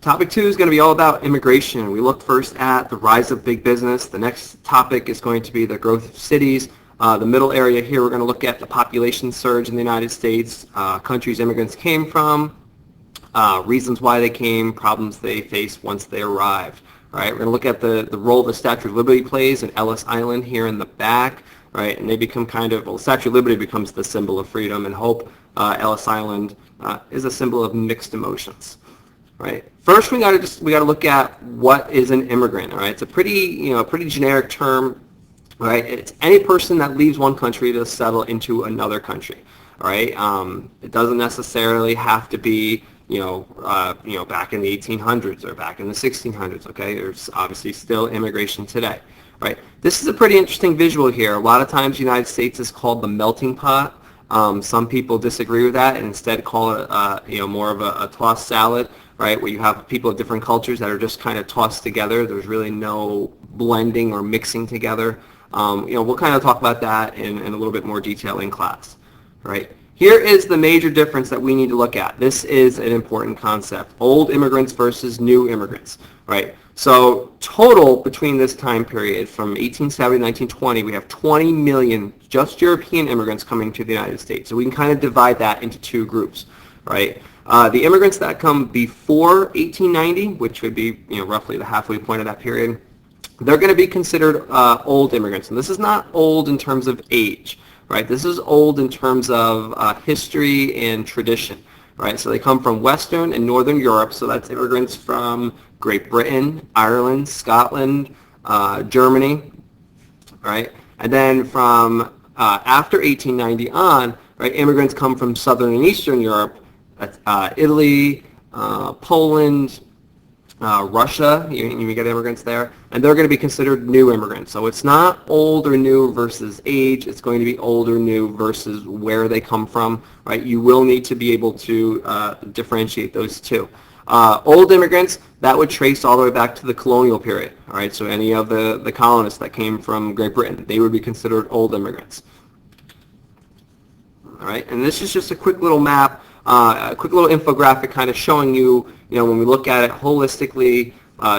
Topic 2 is going to be all about immigration. We looked first at the rise of big business. The next topic is going to be the growth of cities. The middle area here, we're going to look at the population surge in the United States, countries immigrants came from, reasons why they came, problems they faced once they arrived. All right, we're going to look at the role the Statue of Liberty plays in Ellis Island here in the back. Right, and they become kind of, well, the Statue of Liberty becomes the symbol of freedom and hope. Ellis Island is a symbol of mixed emotions. Right. First, we got to look at what is an immigrant. All right, it's a pretty generic term. Right, it's any person that leaves one country to settle into another country. All right, it doesn't necessarily have to be back in the 1800s or back in the 1600s. Okay, there's obviously still immigration today. Right. This is a pretty interesting visual here. A lot of times, the United States is called the melting pot. Some people disagree with that and instead call it more of a tossed salad. Right, where you have people of different cultures that are just kind of tossed together. There's really no blending or mixing together. We'll kind of talk about that in a little bit more detail in class. Right, here is the major difference that we need to look at. This is an important concept: old immigrants versus new immigrants. Right, so total between this time period from 1870 to 1920, we have 20 million just European immigrants coming to the United States. So we can kind of divide that into two groups. Right. The immigrants that come before 1890, which would be roughly the halfway point of that period, they're going to be considered old immigrants. And this is not old in terms of age, right? This is old in terms of history and tradition, right? So they come from Western and Northern Europe. So that's immigrants from Great Britain, Ireland, Scotland, Germany, right? And then from after 1890 on, right, immigrants come from Southern and Eastern Europe. Italy, Poland, Russia, you get immigrants there, and they're going to be considered new immigrants. So it's not old or new versus age, it's going to be old or new versus where they come from, right? You will need to be able to differentiate those two. Old immigrants, that would trace all the way back to the colonial period, all right? So any of the colonists that came from Great Britain, they would be considered old immigrants. All right, and this is just a quick little map. A quick little infographic kind of showing you, when we look at it holistically,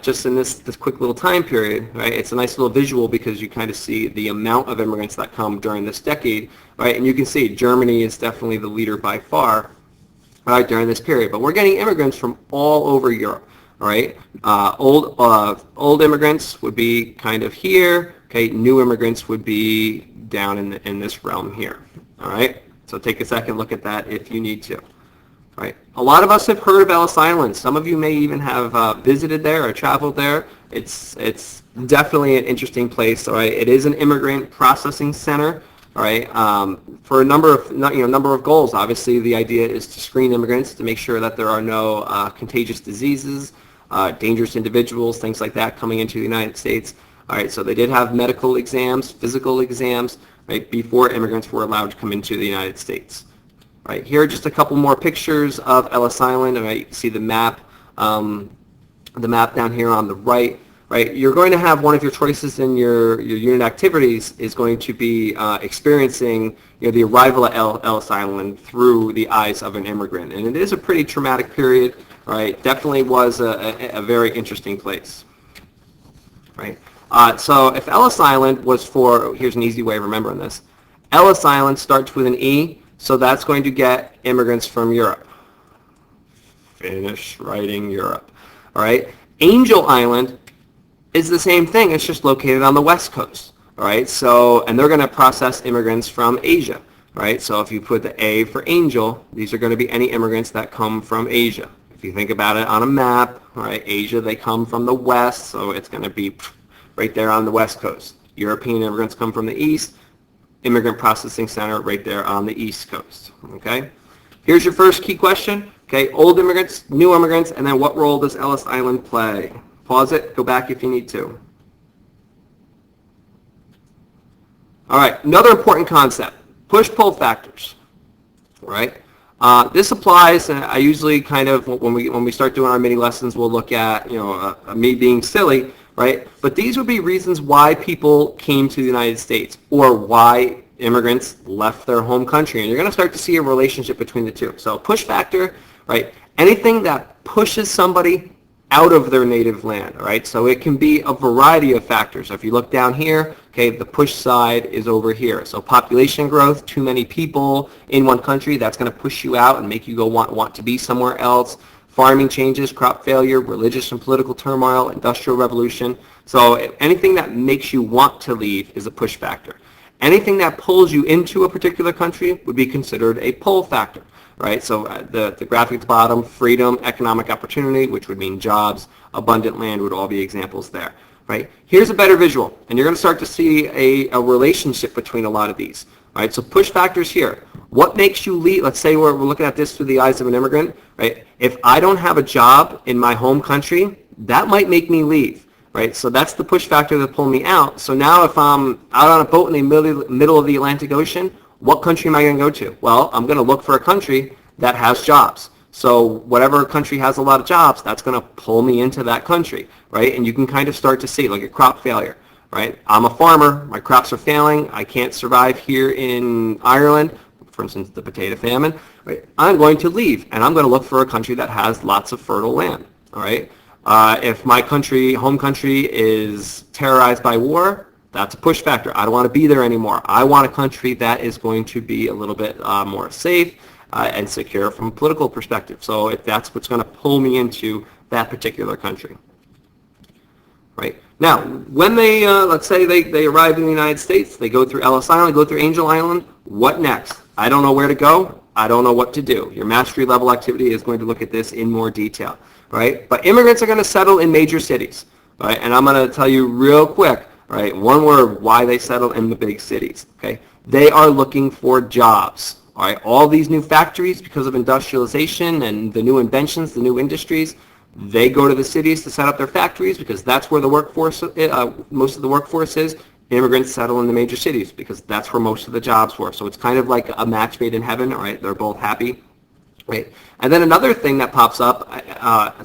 just in this quick little time period, right? It's a nice little visual because you kind of see the amount of immigrants that come during this decade, right? And you can see Germany is definitely the leader by far, right, during this period. But we're getting immigrants from all over Europe, right? Old immigrants would be kind of here, okay? New immigrants would be down in this realm here, all right? So take a second look at that if you need to. Right. A lot of us have heard of Ellis Island. Some of you may even have visited there or traveled there. It's definitely an interesting place. All right. It is an immigrant processing center. All right. For a number of goals. Obviously, the idea is to screen immigrants to make sure that there are no contagious diseases, dangerous individuals, things like that coming into the United States. All right. So they did have medical exams, physical exams, right, before immigrants were allowed to come into the United States. Right, here are just a couple more pictures of Ellis Island. Right, you can see the map down here on the right. Right, you're going to have one of your choices in your unit activities is going to be experiencing the arrival at Ellis Island through the eyes of an immigrant, and it is a pretty traumatic period. Right, definitely was a very interesting place. Right, so if Ellis Island was here's an easy way of remembering this. Ellis Island starts with an E. So that's going to get immigrants from Europe. Finish writing Europe. All right. Angel Island is the same thing. It's just located on the west coast. All right. So, and they're going to process immigrants from Asia. All right. So if you put the A for Angel, these are going to be any immigrants that come from Asia. If you think about it on a map, all right, Asia, they come from the west, so it's going to be right there on the west coast. European immigrants come from the east. Immigrant Processing Center right there on the East Coast. Okay, here's your first key question. Okay, old immigrants, new immigrants, and then what role does Ellis Island play? Pause it, go back if you need to. All right, another important concept, push-pull factors. All right, this applies, and I usually kind of, when we start doing our mini lessons, we'll look at, me being silly, right? But these would be reasons why people came to the United States or why immigrants left their home country. And you're going to start to see a relationship between the two. So push factor, right? Anything that pushes somebody out of their native land, all right? So it can be a variety of factors. So if you look down here, okay, the push side is over here. So population growth, too many people in one country, that's going to push you out and make you go want to be somewhere else. Farming changes, crop failure, religious and political turmoil, industrial revolution. So anything that makes you want to leave is a push factor. Anything that pulls you into a particular country would be considered a pull factor, right? So the graphic at the bottom, freedom, economic opportunity, which would mean jobs, abundant land would all be examples there, right? Here's a better visual, and you're going to start to see a relationship between a lot of these, right? So push factors here. What makes you leave? Let's say we're looking at this through the eyes of an immigrant, right? If I don't have a job in my home country, that might make me leave, right? So that's the push factor that pulled me out. So now if I'm out on a boat in the middle of the Atlantic Ocean, what country am I going to go to? Well, I'm going to look for a country that has jobs. So whatever country has a lot of jobs, that's going to pull me into that country, right? And you can kind of start to see, like a crop failure, right? I'm a farmer, my crops are failing, I can't survive here in Ireland, for instance, the potato famine, right? I'm going to leave, and I'm going to look for a country that has lots of fertile land, all right? If my home country is terrorized by war, that's a push factor. I don't want to be there anymore. I want a country that is going to be a little bit more safe and secure from a political perspective. So if that's what's going to pull me into that particular country. Right. Now, when they, let's say they arrive in the United States, they go through Ellis Island, go through Angel Island, what next? I don't know where to go. I don't know what to do. Your mastery level activity is going to look at this in more detail, right? But immigrants are going to settle in major cities, right? And I'm going to tell you real quick, right, one word, why they settle in the big cities, okay? They are looking for jobs, all right? All these new factories, because of industrialization and the new inventions, the new industries, they go to the cities to set up their factories because that's where the workforce, most of the workforce is. Immigrants settle in the major cities because that's where most of the jobs were. So it's kind of like a match made in heaven, all right? They're both happy, right? And then another thing that pops up,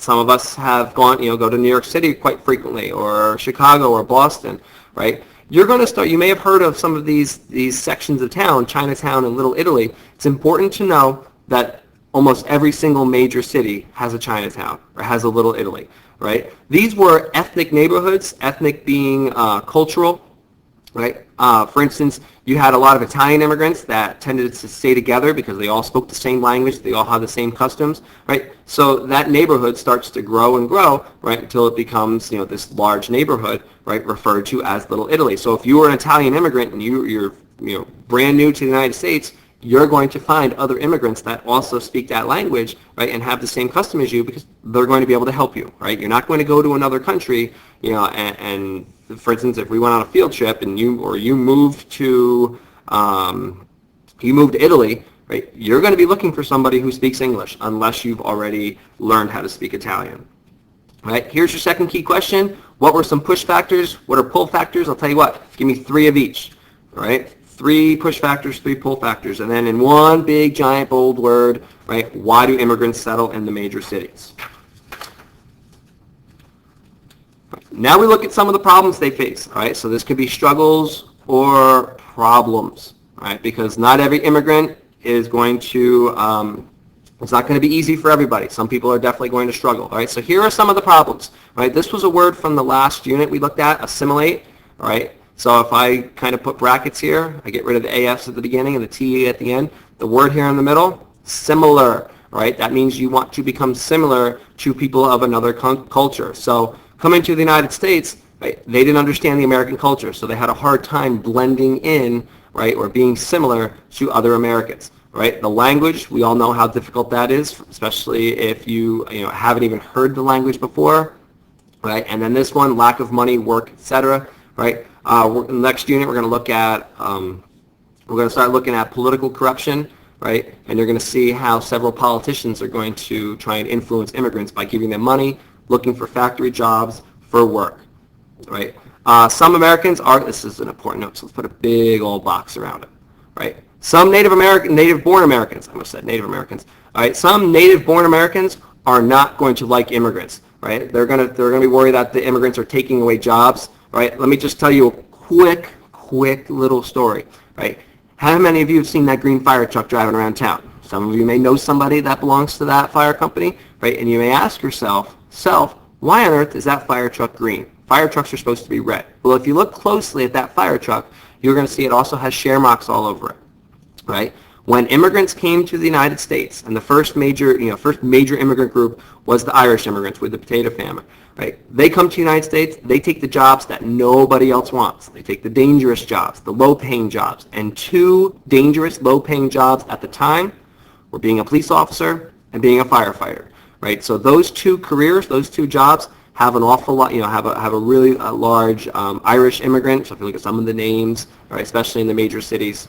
some of us have gone, go to New York City quite frequently, or Chicago or Boston, right? You're going to start, you may have heard of some of these sections of town, Chinatown and Little Italy. It's important to know that almost every single major city has a Chinatown or has a Little Italy, right? These were ethnic neighborhoods, ethnic being cultural, right? For instance, you had a lot of Italian immigrants that tended to stay together because they all spoke the same language, they all had the same customs, right? So that neighborhood starts to grow and grow, right, until it becomes, this large neighborhood, right, referred to as Little Italy. So if you were an Italian immigrant and you're brand new to the United States, you're going to find other immigrants that also speak that language, right, and have the same custom as you because they're going to be able to help you, right? You're not going to go to another country, and for instance, if we went on a field trip and you moved to Italy, right, you're going to be looking for somebody who speaks English unless you've already learned how to speak Italian. Right? Here's your second key question. What were some push factors? What are pull factors? I'll tell you what. Give me 3 of each. All right? 3 push factors, 3 pull factors, and then in one big, giant, bold word, right, why do immigrants settle in the major cities? Now we look at some of the problems they face, all right? So this could be struggles or problems, right? Because not every immigrant is going to, it's not going to be easy for everybody. Some people are definitely going to struggle, all right? So here are some of the problems, right? This was a word from the last unit we looked at, assimilate, all right? So if I kind of put brackets here, I get rid of the AFs at the beginning and the T at the end. The word here in the middle, similar, right? That means you want to become similar to people of another culture. So coming to the United States, right, they didn't understand the American culture, so they had a hard time blending in, right, or being similar to other Americans, right? The language, we all know how difficult that is, especially if you haven't even heard the language before, right? And then this one, lack of money, work, etc., right? Next unit, we're going to look at, we're going to start looking at political corruption, right? And you're going to see how several politicians are going to try and influence immigrants by giving them money, looking for factory jobs, for work, right? Some Americans are, this is an important note, so let's put a big old box around it, right? Some native-born Americans, I almost said Native Americans, all right? Some native-born Americans are not going to like immigrants, right? They're going to be worried that the immigrants are taking away jobs, right? Let me just tell you a quick little story, right? How many of you have seen that green fire truck driving around town? Some of you may know somebody that belongs to that fire company, right? And you may ask yourself, Why on earth is that fire truck green? Fire trucks are supposed to be red. Well, if you look closely at that fire truck, you're going to see it also has share marks all over it, right? When immigrants came to the United States, and the first major immigrant group was the Irish immigrants with the potato famine, right? They come to the United States, they take the jobs that nobody else wants. They take the dangerous jobs, the low-paying jobs, and two dangerous, low-paying jobs at the time were being a police officer and being a firefighter, right? So those two careers, those two jobs, have an awful lot, have a really large Irish immigrant. So if you look at some of the names, right, especially in the major cities,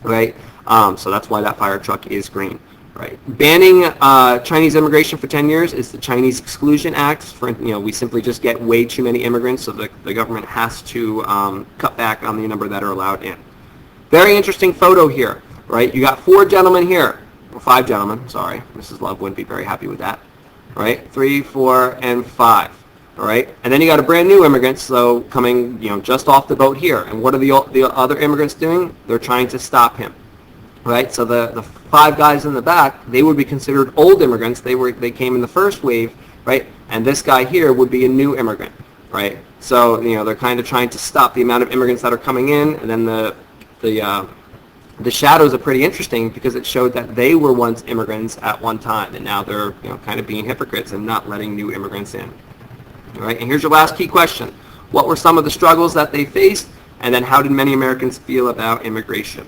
right? So that's why that fire truck is green, right? Banning Chinese immigration for 10 years is the Chinese Exclusion Act. We simply just get way too many immigrants, so the government has to cut back on the number that are allowed in. Very interesting photo here, right? You got 4 gentlemen here, or 5 gentlemen, sorry. Mrs. Love wouldn't be very happy with that, right? 3, 4, and 5. All right, and then you got a brand new immigrant, so coming, just off the boat here. And what are the other immigrants doing? They're trying to stop him, right? So the 5 guys in the back, they would be considered old immigrants. They came in the first wave, right? And this guy here would be a new immigrant, right? So they're kind of trying to stop the amount of immigrants that are coming in. And then the shadows are pretty interesting because it showed that they were once immigrants at one time, and now they're kind of being hypocrites and not letting new immigrants in. All right, and here's your last key question. What were some of the struggles that they faced, and then how did many Americans feel about immigration?